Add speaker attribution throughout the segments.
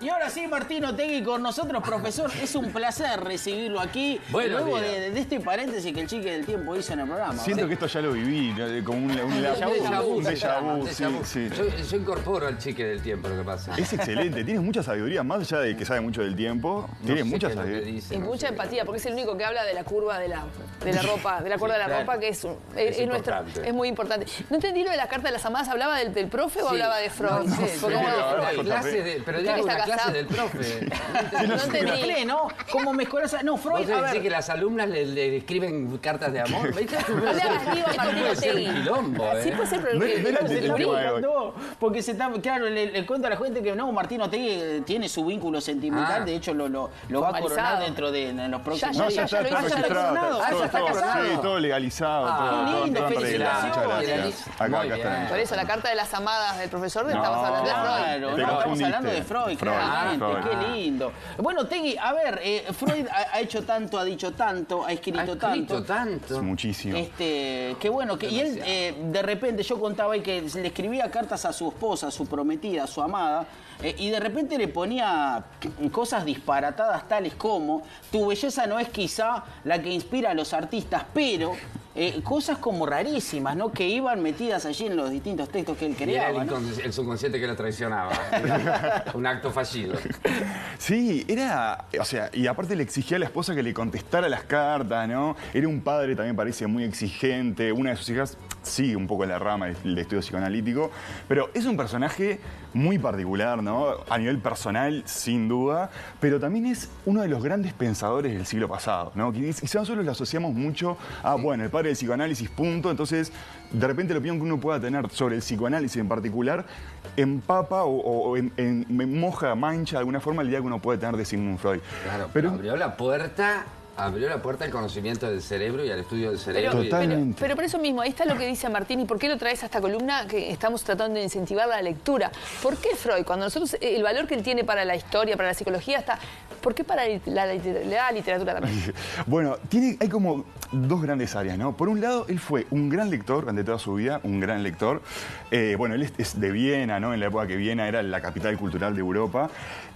Speaker 1: Y ahora sí, Martín Otegui con nosotros, profesor. Es un placer recibirlo aquí. Luego de este paréntesis que el Chique del Tiempo hizo en el programa.
Speaker 2: Siento que esto ya lo viví, como un déjà vu. Sí.
Speaker 3: Yo incorporo al Chique del Tiempo, lo que pasa.
Speaker 2: Es excelente, tienes mucha sabiduría, más allá de que sabe mucho del tiempo. Tienes mucha sabiduría.
Speaker 4: Y mucha empatía, porque es el único que habla de la curva de la ropa, de la cuerda de la ropa, que es muy importante. No entendí lo de la carta de las amadas. ¿Hablaba del profe o hablaba de Freud?
Speaker 3: Pero digo una clase del profe.
Speaker 4: No entendí.
Speaker 1: ¿No? ¿Cómo mejoras? No, Freud.
Speaker 3: ¿Vos decís que las alumnas le escriben cartas de amor?
Speaker 4: No le hagas lío a Martín Otegui. Sí puede ser, pero
Speaker 1: no, porque se está, claro, le cuento a la gente que no, Martín Otegui tiene su vínculo sentimental, de hecho lo va a coronar dentro de los próximos días.
Speaker 2: Ya está registrado. Sí, todo legalizado.
Speaker 1: Qué lindo,
Speaker 2: felicitaciones. Acá está.
Speaker 4: Por eso, la carta de las amadas del profesor, estamos hablando de Freud.
Speaker 1: No, estamos hablando de Freud, claramente. Qué lindo. Bueno, Otegui, a ver, Freud ha hecho tanto, ha dicho tanto, ha escrito tanto.
Speaker 2: Muchísimo.
Speaker 1: Qué bueno. Y él, de repente, yo contaba ahí que le escribía cartas a su esposa, a su prometida, a su amada, y de repente le ponía cosas disparatadas tales como: tu belleza no es quizá la que inspira a los artistas, pero... cosas como rarísimas, ¿no? Que iban metidas allí en los distintos textos que él creaba.
Speaker 3: Y era el subconsciente que lo traicionaba. Un acto fallido.
Speaker 2: Sí, era... O sea, y aparte le exigía a la esposa que le contestara las cartas, ¿no? Era un padre, también parece muy exigente. Una de sus hijas sigue un poco la rama del estudio psicoanalítico. Pero es un personaje muy particular, ¿no? A nivel personal, sin duda. Pero también es uno de los grandes pensadores del siglo pasado, ¿no? Quizás nosotros lo asociamos mucho a, bueno, el padre del psicoanálisis, punto. Entonces, de repente la opinión que uno pueda tener sobre el psicoanálisis en particular empapa o moja, mancha de alguna forma la idea que uno puede tener de Sigmund Freud.
Speaker 3: Claro, pero abrió la puerta al conocimiento del cerebro y al estudio del cerebro.
Speaker 4: Pero por eso mismo, ahí está lo que dice Martín. ¿Y por qué lo traes a esta columna que estamos tratando de incentivar la lectura? ¿Por qué Freud, cuando nosotros, el valor que él tiene para la historia, para la psicología, está... ¿Por qué para la literatura también?
Speaker 2: Bueno, hay como dos grandes áreas, ¿no? Por un lado, él fue un gran lector durante toda su vida, un gran lector. Bueno, él es de Viena, ¿no? En la época que Viena era la capital cultural de Europa.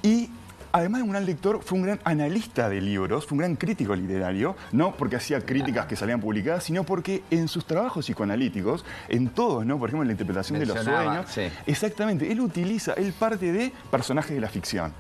Speaker 2: Y además de un gran lector, fue un gran analista de libros, fue un gran crítico literario, no porque hacía críticas que salían publicadas, sino porque en sus trabajos psicoanalíticos, en todos, ¿no? Por ejemplo, en la interpretación de los sueños, exactamente, él parte de personajes de la ficción.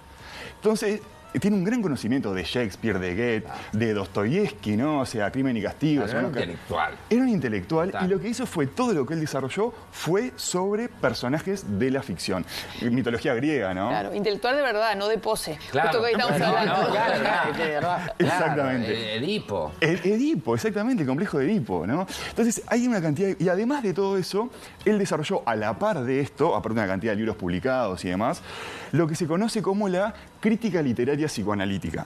Speaker 2: Entonces, tiene un gran conocimiento de Shakespeare, de Goethe, de Dostoyevsky, ¿no? O sea, Crimen y Castigo.
Speaker 3: Era un intelectual.
Speaker 2: Era un intelectual y lo que hizo fue, todo lo que él desarrolló fue sobre personajes de la ficción. Mitología griega, ¿no?
Speaker 4: Claro, intelectual de verdad, no de pose.
Speaker 3: Claro.
Speaker 4: Justo que ahí estamos hablando.
Speaker 3: Claro.
Speaker 2: Exactamente.
Speaker 3: Edipo.
Speaker 2: Edipo, exactamente, el complejo de Edipo, ¿no? Entonces, hay una cantidad... Y además de todo eso, él desarrolló a la par de esto, aparte de una cantidad de libros publicados y demás, lo que se conoce como la crítica literaria psicoanalítica.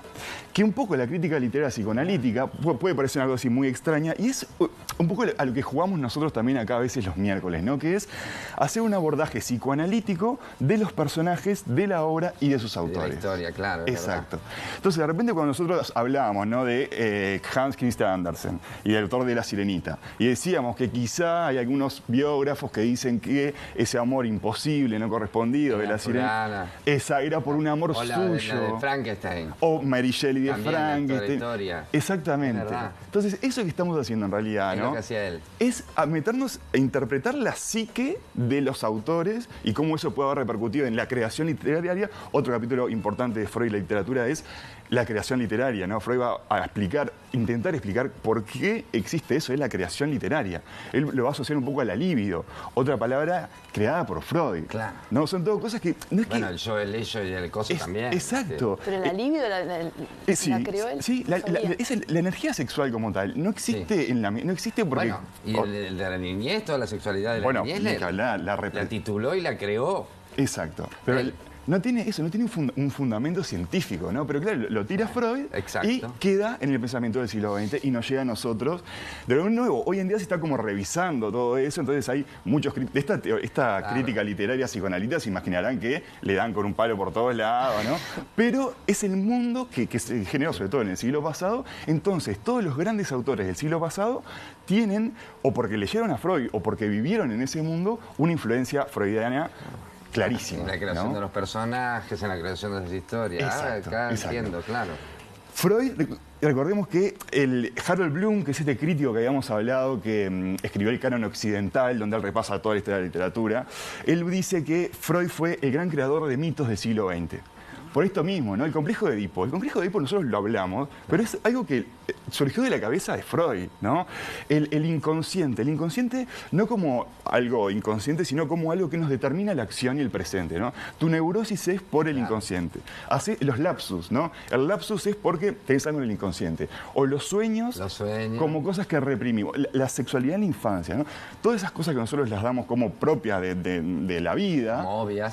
Speaker 2: Que un poco la crítica literaria psicoanalítica puede parecer algo así muy extraña y es un poco a lo que jugamos nosotros también acá a veces los miércoles, ¿no? Que es hacer un abordaje psicoanalítico de los personajes, de la obra y de sus autores.
Speaker 3: De la historia, claro.
Speaker 2: Exacto. Entonces, de repente cuando nosotros hablábamos, ¿no? De Hans Christian Andersen y del autor de La Sirenita, y decíamos que quizá hay algunos biógrafos que dicen que ese amor imposible, no correspondido de La Sirenita, esa era por un amor suyo.
Speaker 3: La de Frankenstein.
Speaker 2: O Mary Shelley de
Speaker 3: También
Speaker 2: Frankenstein. Exactamente. Entonces, eso que estamos haciendo en realidad, ¿no?
Speaker 3: Es lo que hacía él.
Speaker 2: Es a meternos a interpretar la psique de los autores y cómo eso puede haber repercutido en la creación literaria. Otro capítulo importante de Freud y la literatura es la creación literaria, ¿no? Freud va a intentar explicar por qué existe eso, es la creación literaria. Él lo va a asociar un poco a la libido, otra palabra creada por Freud.
Speaker 3: Claro.
Speaker 2: No, son todo cosas que... No es
Speaker 3: bueno, el yo, el ello y el coso también.
Speaker 2: Exacto.
Speaker 4: Pero la libido la creó él.
Speaker 2: Sí, la energía sexual como tal no existe no existe porque...
Speaker 3: Bueno, y el de la niñez, toda la sexualidad de la niñez, la tituló y la creó.
Speaker 2: Pero no tiene un fundamento científico, ¿no? Pero claro, lo tira Freud y queda en el pensamiento del siglo XX y nos llega a nosotros. De nuevo, hoy en día se está como revisando todo eso, entonces hay muchos... Esta crítica literaria psicoanalítica se imaginarán que le dan con un palo por todos lados, ¿no? Pero es el mundo que se generó sobre todo en el siglo pasado, entonces todos los grandes autores del siglo pasado tienen, o porque leyeron a Freud o porque vivieron en ese mundo, una influencia freudiana clarísima.
Speaker 3: En la creación de los personajes, en la creación de las historias.
Speaker 2: Exacto,
Speaker 3: Entiendo, claro.
Speaker 2: Freud, recordemos que el Harold Bloom, que es este crítico que habíamos hablado, que escribió el Canon Occidental, donde él repasa toda la historia de la literatura, él dice que Freud fue el gran creador de mitos del siglo XX. Por esto mismo, ¿no? El complejo de Edipo. El complejo de Edipo nosotros lo hablamos, pero es algo que surgió de la cabeza de Freud, ¿no? El inconsciente no como algo inconsciente, sino como algo que nos determina la acción y el presente, ¿no? Tu neurosis es por el inconsciente. Hace los lapsus, ¿no? El lapsus es porque tenés algo en el inconsciente. O los sueños como cosas que reprimimos. La sexualidad en la infancia, ¿no? Todas esas cosas que nosotros las damos como propias de la vida,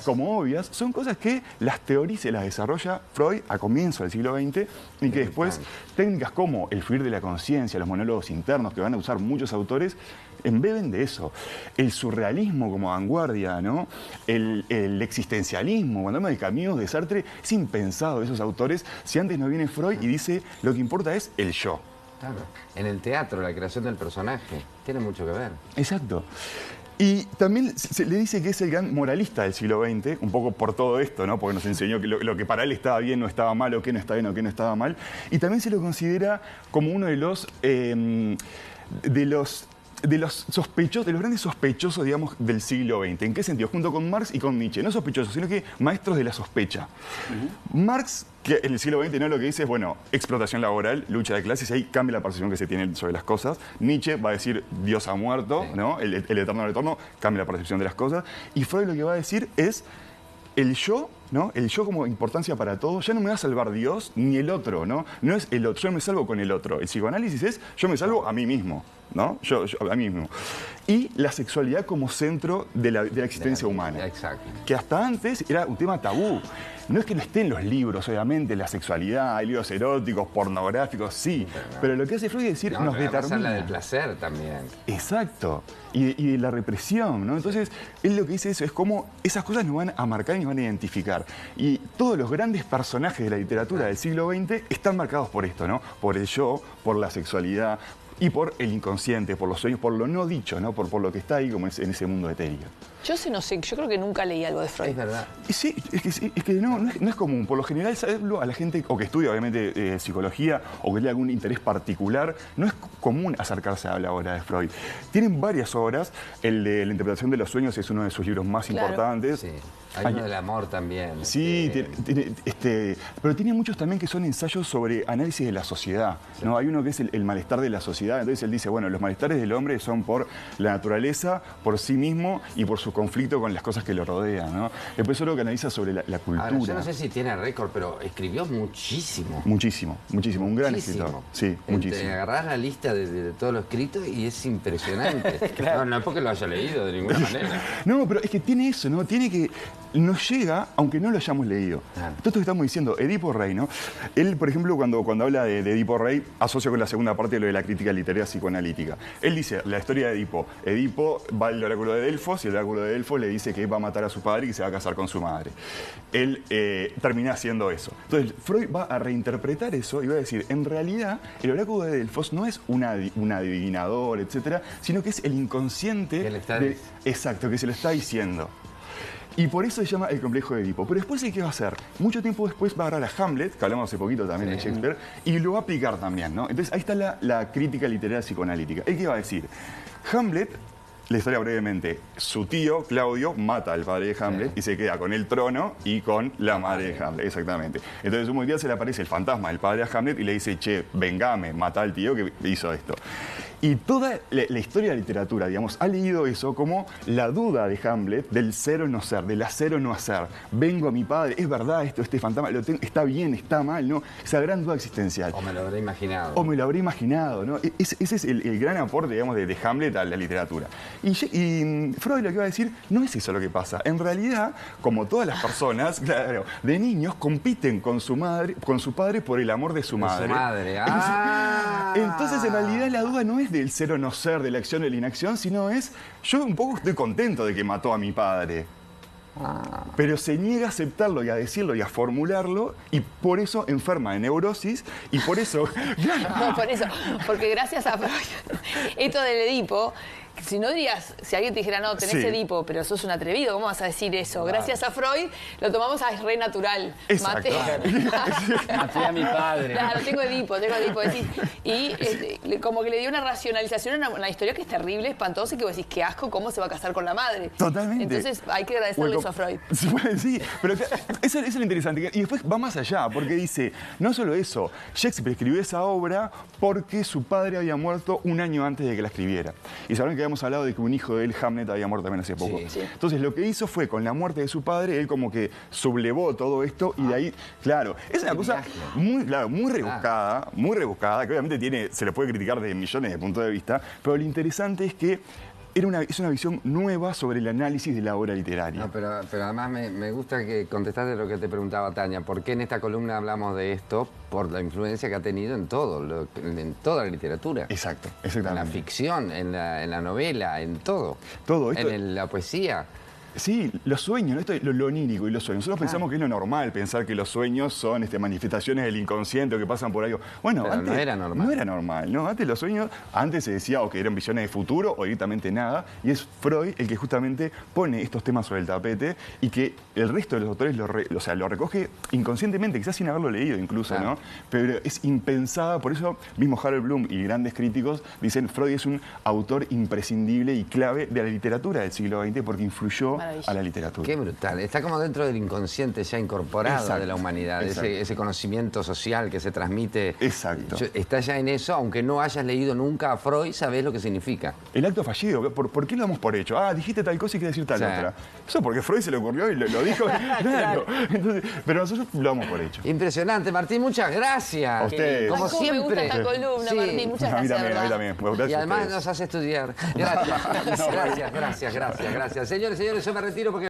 Speaker 2: como obvias, son cosas que las teoriza y las desarrolla Freud a comienzos del siglo XX y que después técnicas como el fluir de la conciencia, los monólogos internos que van a usar muchos autores, embeben de eso. El surrealismo como vanguardia, ¿no? El existencialismo, cuando hablamos de Camus, de Sartre, es impensado de esos autores si antes no viene Freud y dice lo que importa es el yo.
Speaker 3: Claro. En el teatro, la creación del personaje, tiene mucho que ver.
Speaker 2: Exacto. Y también se le dice que es el gran moralista del siglo XX, un poco por todo esto, ¿no? Porque nos enseñó que lo que para él estaba bien no estaba mal, o que no estaba bien o que no estaba mal. Y también se lo considera como uno de los sospechosos, de los grandes sospechosos, digamos, del siglo XX. ¿En qué sentido? Junto con Marx y con Nietzsche. No sospechosos, sino que maestros de la sospecha. Marx, que en el siglo XX no lo que dice es, bueno, explotación laboral, lucha de clases, y ahí cambia la percepción que se tiene sobre las cosas. Nietzsche va a decir, Dios ha muerto, ¿no? El eterno retorno, cambia la percepción de las cosas. Y Freud lo que va a decir es el yo, ¿no? El yo como importancia para todo. Ya no me va a salvar Dios ni el otro, ¿no? No es el otro, yo me salvo con el otro. El psicoanálisis es, yo me salvo a mí mismo, ¿no? Yo a mí mismo. Y la sexualidad como centro de la existencia humana.
Speaker 3: Exacto.
Speaker 2: Que hasta antes era un tema tabú. No es que no esté en los libros, obviamente, la sexualidad, hay libros eróticos, pornográficos, sí. Pero lo que hace Freud es decir, nos determina.
Speaker 3: La del placer también.
Speaker 2: Exacto. Y de la represión, ¿no? Entonces, él lo que dice eso es cómo esas cosas nos van a marcar y nos van a identificar. Y todos los grandes personajes de la literatura del siglo XX están marcados por esto, ¿no? Por el yo, por la sexualidad y por el inconsciente, por los sueños, por lo no dicho, ¿no? Por lo que está ahí como en ese mundo etéreo.
Speaker 4: Yo no sé, yo creo que nunca leí algo de Freud.
Speaker 3: Es verdad.
Speaker 2: Sí, es que no es común. Por lo general, saberlo a la gente o que estudia, obviamente, psicología o que tiene algún interés particular, no es común acercarse a la obra de Freud. Tienen varias obras. El de la interpretación de los sueños es uno de sus libros más importantes.
Speaker 3: Sí. Hay uno del amor también.
Speaker 2: Sí, pero tiene muchos también que son ensayos sobre análisis de la sociedad, ¿no? Hay uno que es el malestar de la sociedad. Entonces él dice, bueno, los malestares del hombre son por la naturaleza, por sí mismo y por su conflicto con las cosas que lo rodean, ¿no? Después otro que analiza sobre la cultura.
Speaker 3: Ahora, yo no sé si tiene récord, pero escribió muchísimo.
Speaker 2: Muchísimo. Un gran escritor. Sí, muchísimo.
Speaker 3: Agarrás la lista de todo lo escrito y es impresionante. Claro. No es porque lo haya leído de ninguna manera.
Speaker 2: No, pero es que tiene eso, ¿no? Tiene que... Nos llega, aunque no lo hayamos leído. Todo esto que estamos diciendo, Edipo Rey, ¿no? Él, por ejemplo, cuando habla de Edipo Rey, asocia con la segunda parte de lo de la crítica literaria psicoanalítica. Él dice, la historia de Edipo. Edipo va al oráculo de Delfos y el oráculo de Delfos le dice que va a matar a su padre y que se va a casar con su madre. Él termina haciendo eso. Entonces, Freud va a reinterpretar eso y va a decir, en realidad, el oráculo de Delfos no es un adivinador, etcétera, sino que es el inconsciente. Exacto, que se lo está diciendo. Y por eso se llama el complejo de Edipo. Pero después, ¿qué va a hacer? Mucho tiempo después va a agarrar a Hamlet, que hablamos hace poquito también de Shakespeare, y lo va a aplicar también, ¿no? Entonces, ahí está la crítica literaria psicoanalítica. ¿Él qué va a decir? Hamlet, la historia brevemente, su tío, Claudio, mata al padre de Hamlet y se queda con el trono y con la madre de Hamlet, exactamente. Entonces, un día se le aparece el fantasma del padre de Hamlet y le dice, che, vengame, mata al tío que hizo esto. Y toda la historia de la literatura, digamos, ha leído eso como la duda de Hamlet del ser o no ser, del hacer o no hacer. Vengo a mi padre, ¿es verdad este fantasma? ¿Está bien? ¿Está mal? ¿No? Esa gran duda existencial.
Speaker 3: O me lo habré imaginado.
Speaker 2: O me lo habré imaginado, ¿no? Ese es el gran aporte, digamos, de Hamlet a la literatura. Y Freud lo que va a decir, no es eso lo que pasa. En realidad, como todas las personas, claro, de niños compiten con su padre por el amor de su madre. Entonces, en realidad, la duda no es del ser o no ser, de la acción o de la inacción, sino es, yo un poco estoy contento de que mató a mi padre. Pero se niega a aceptarlo y a decirlo y a formularlo, y por eso enferma de neurosis, y por eso...
Speaker 4: No, por eso, porque gracias a Freud, esto del Edipo, si no dirías, si alguien te dijera, no, tenés Edipo, pero sos un atrevido, ¿cómo vas a decir eso? Claro. Gracias a Freud lo tomamos a re natural.
Speaker 2: Exacto.
Speaker 3: Maté a mi padre.
Speaker 4: Claro, tengo Edipo. Y como que le dio una racionalización a una historia que es terrible, espantosa, y que vos decís, qué asco, ¿cómo se va a casar con la madre?
Speaker 2: Totalmente.
Speaker 4: Entonces hay que agradecerle eso a Freud.
Speaker 2: Sí, pero eso es lo interesante. Y después va más allá, porque dice, no solo eso, Shakespeare escribió esa obra porque su padre había muerto un año antes de que la escribiera. Y sabrán que habíamos hablado de que un hijo de él, Hamlet, había muerto también hace poco.
Speaker 4: Sí.
Speaker 2: Entonces lo que hizo fue, con la muerte de su padre, él como que sublevó todo esto y de ahí, claro, es una cosa muy rebuscada, que obviamente se le puede criticar desde millones de puntos de vista, pero lo interesante es que es una visión nueva sobre el análisis de la obra literaria.
Speaker 3: No, pero además me gusta que contestaste lo que te preguntaba Tania. ¿Por qué en esta columna hablamos de esto? Por la influencia que ha tenido en en toda la literatura.
Speaker 2: Exacto, exactamente.
Speaker 3: En la ficción, en la novela, en todo.
Speaker 2: Todo esto.
Speaker 3: En la poesía.
Speaker 2: Sí, los sueños, esto es lo onírico y los sueños. Nosotros pensamos que es lo normal pensar que los sueños son manifestaciones del inconsciente o que pasan por algo. Bueno,
Speaker 3: pero
Speaker 2: antes
Speaker 3: no era normal.
Speaker 2: No era normal, ¿no? Antes los sueños, se decía que eran visiones de futuro o directamente nada. Y es Freud el que justamente pone estos temas sobre el tapete y que el resto de los autores lo recoge inconscientemente, quizás sin haberlo leído incluso, ¿no? Pero es impensada, por eso mismo Harold Bloom y grandes críticos dicen Freud es un autor imprescindible y clave de la literatura del siglo XX porque influyó a la literatura.
Speaker 3: Qué brutal. Está como dentro del inconsciente ya incorporado de la humanidad. Ese conocimiento social que se transmite.
Speaker 2: Exacto.
Speaker 3: Está ya en eso, aunque no hayas leído nunca a Freud, sabés lo que significa.
Speaker 2: El acto fallido. ¿Por qué lo damos por hecho? Dijiste tal cosa y quieres decir tal otra. Eso porque Freud se le ocurrió y lo dijo. Claro. Entonces, pero nosotros lo damos por hecho.
Speaker 3: Impresionante, Martín. Muchas gracias.
Speaker 2: A ustedes.
Speaker 3: Como siempre.
Speaker 4: Me gusta esta columna, Martín. Muchas gracias.
Speaker 2: A mí también.
Speaker 3: Y además nos hace estudiar. Gracias. Gracias. Señores, yo me retiro porque